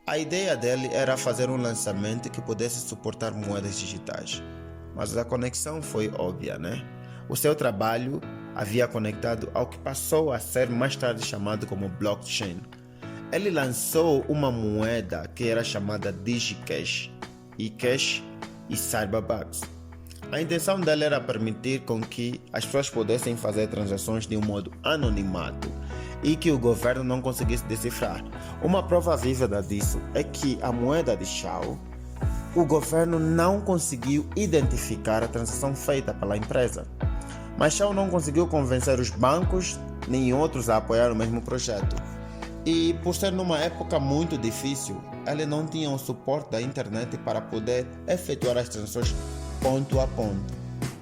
A ideia dele era fazer um lançamento que pudesse suportar moedas digitais, mas a conexão foi óbvia, né? O seu trabalho havia conectado ao que passou a ser mais tarde chamado como blockchain. Ele lançou uma moeda que era chamada DigiCash, eCash e Cyberbucks. A intenção dele era permitir com que as pessoas pudessem fazer transações de um modo anonimato e que o governo não conseguisse decifrar. Uma prova vívida disso é que a moeda de Shao, o governo não conseguiu identificar a transação feita pela empresa. Mas Shao não conseguiu convencer os bancos nem outros a apoiar o mesmo projeto. E por ser numa época muito difícil, ele não tinha o suporte da internet para poder efetuar as transações ponto a ponto.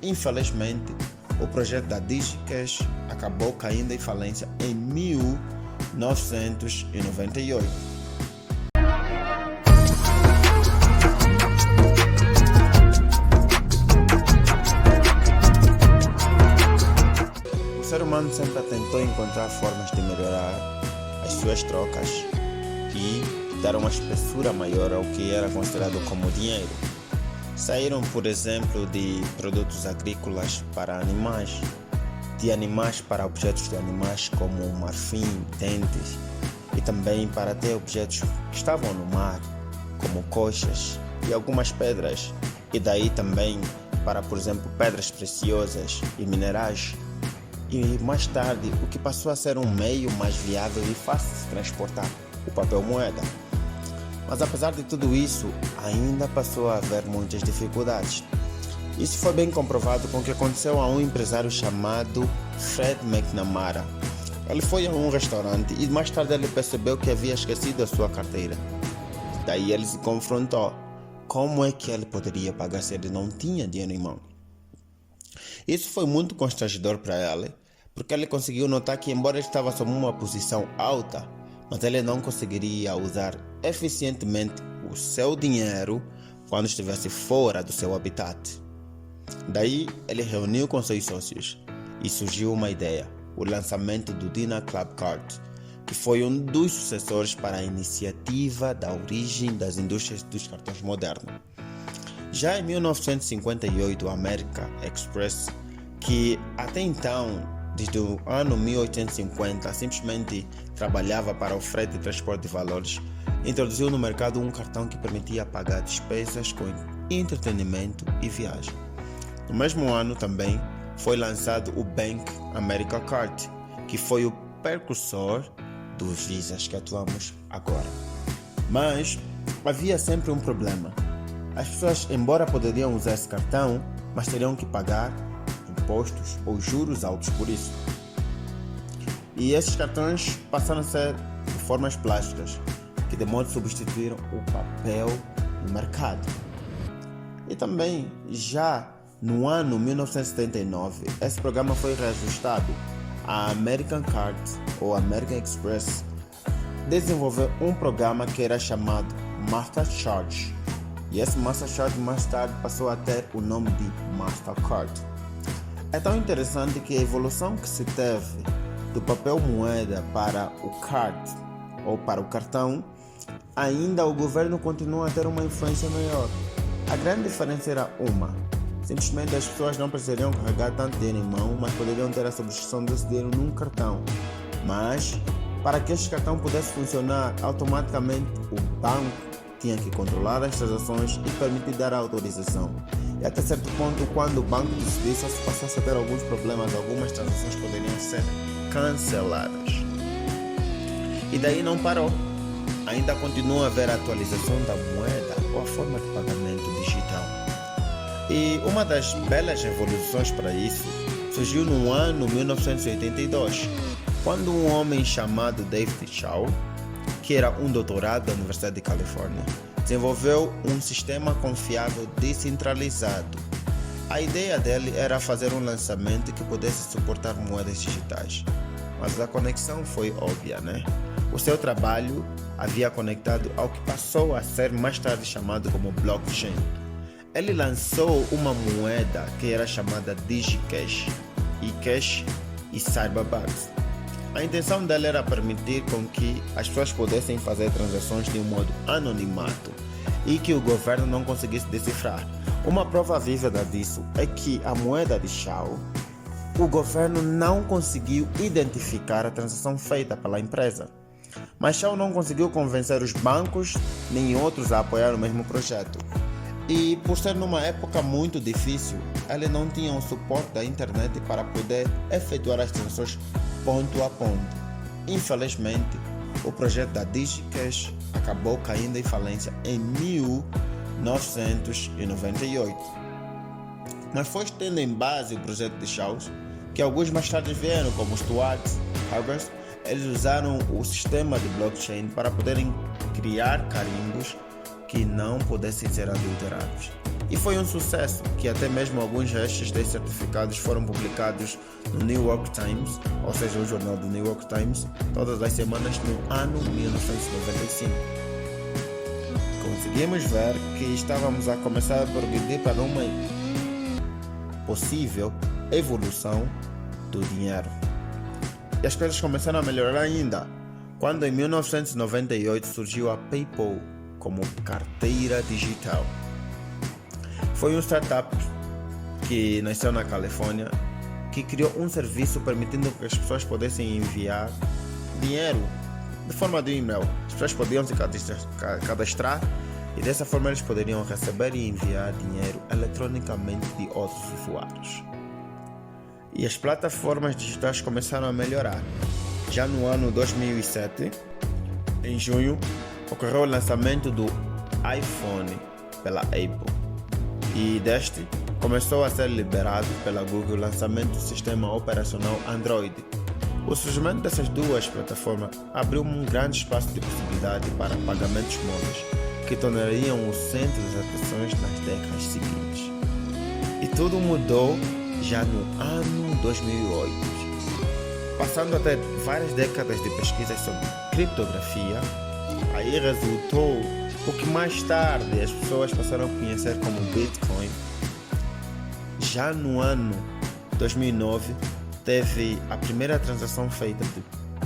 Infelizmente, o projeto da DigiCash acabou caindo em falência em 1998. O ser humano sempre tentou encontrar formas de melhorar as suas trocas e dar uma espessura maior ao que era considerado como dinheiro. Saíram, por exemplo, de produtos agrícolas para animais, de animais para objetos de animais como marfim, dentes, e também para até objetos que estavam no mar, como conchas e algumas pedras, e daí também para, por exemplo, pedras preciosas e minerais. E mais tarde, o que passou a ser um meio mais viável e fácil de transportar, o papel moeda. Mas apesar de tudo isso, ainda passou a haver muitas dificuldades. Isso foi bem comprovado com o que aconteceu a um empresário chamado Fred McNamara. Ele foi a um restaurante e mais tarde ele percebeu que havia esquecido a sua carteira. Daí ele se confrontou. Como é que ele poderia pagar se ele não tinha dinheiro em mão? Isso foi muito constrangedor para ele, porque ele conseguiu notar que embora ele estava sob uma posição alta, mas ele não conseguiria usar eficientemente o seu dinheiro quando estivesse fora do seu habitat. Daí ele reuniu com seus sócios e surgiu uma ideia, o lançamento do Dina Club Card, que foi um dos sucessores para a iniciativa da origem das indústrias dos cartões modernos. Já em 1958, a American Express, que até então, desde o ano 1850, simplesmente trabalhava para o frete e transporte de valores, introduziu no mercado um cartão que permitia pagar despesas com entretenimento e viagem. No mesmo ano também foi lançado o Bank America Card, que foi o precursor dos Visas que atuamos agora. Mas havia sempre um problema. As pessoas, embora poderiam usar esse cartão, mas teriam que pagar impostos ou juros altos por isso. E esses cartões passaram a ser de formas plásticas, que de modo substituíram o papel no mercado. E também, já no ano 1979, esse programa foi reajustado. A American Card, ou American Express, desenvolveu um programa que era chamado MasterCharge. E esse MasterCharge mais tarde passou a ter o nome de Mastercard. É tão interessante que a evolução que se teve do papel moeda para o card, ou para o cartão, ainda o governo continua a ter uma influência maior. A grande diferença era uma. Simplesmente as pessoas não precisariam carregar tanto dinheiro em mão, mas poderiam ter a substituição desse dinheiro num cartão. Mas, para que este cartão pudesse funcionar automaticamente, o banco tinha que controlar as transações e permitir dar a autorização. E até certo ponto, quando o banco decidisse, se passasse a ter alguns problemas, algumas transações poderiam ser canceladas. E daí não parou. Ainda continua a haver a atualização da moeda ou a forma de pagamento digital. E uma das belas revoluções para isso surgiu no ano 1982, quando um homem chamado David Shao, que era um doutorado da Universidade de Califórnia, desenvolveu um sistema confiável descentralizado. A ideia dele era fazer um lançamento que pudesse suportar moedas digitais, mas a conexão foi óbvia, né? O seu trabalho havia conectado ao que passou a ser mais tarde chamado como blockchain. Ele lançou uma moeda que era chamada DigiCash, eCash e Cyberbucks. A intenção dele era permitir com que as pessoas pudessem fazer transações de um modo anonimato e que o governo não conseguisse decifrar. Uma prova vívida disso é que a moeda de Shao, o governo não conseguiu identificar a transação feita pela empresa. Mas Shao não conseguiu convencer os bancos nem outros a apoiar o mesmo projeto. E por ser numa época muito difícil, ele não tinha o suporte da internet para poder efetuar as transações ponto a ponto. Infelizmente, o projeto da DigiCash acabou caindo em falência em 1998. Mas foi tendo em base o projeto de Shao que alguns mais tarde vieram, como Stuart Hargreaves. Eles usaram o sistema de blockchain para poderem criar carimbos que não pudessem ser adulterados. E foi um sucesso, que até mesmo alguns restos desses certificados foram publicados no New York Times, ou seja, o jornal do New York Times, todas as semanas no ano 1995. Conseguimos ver que estávamos a começar a progredir para uma possível evolução do dinheiro. E as coisas começaram a melhorar ainda, quando em 1998 surgiu a PayPal como carteira digital. Foi um startup que nasceu na Califórnia, que criou um serviço permitindo que as pessoas pudessem enviar dinheiro de forma de e-mail. As pessoas podiam se cadastrar e dessa forma eles poderiam receber e enviar dinheiro eletronicamente de outros usuários. E as plataformas digitais começaram a melhorar. Já no ano 2007, em junho, ocorreu o lançamento do iPhone pela Apple. E deste começou a ser liberado pela Google o lançamento do sistema operacional Android. O surgimento dessas duas plataformas abriu um grande espaço de possibilidade para pagamentos móveis, que tornariam o centro das atenções nas décadas seguintes. E tudo mudou já no ano 2008. Passando até várias décadas de pesquisas sobre criptografia, aí resultou o que mais tarde as pessoas passaram a conhecer como Bitcoin. Já no ano 2009, teve a primeira transação feita de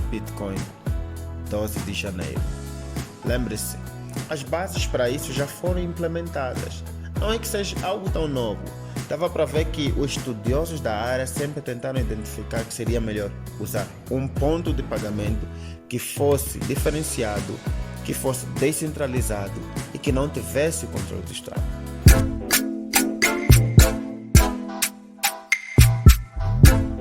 Bitcoin, 12 de janeiro. Lembre-se, as bases para isso já foram implementadas. Não é que seja algo tão novo. Dava para ver que os estudiosos da área sempre tentaram identificar que seria melhor usar um ponto de pagamento que fosse diferenciado, que fosse descentralizado e que não tivesse o controle do Estado.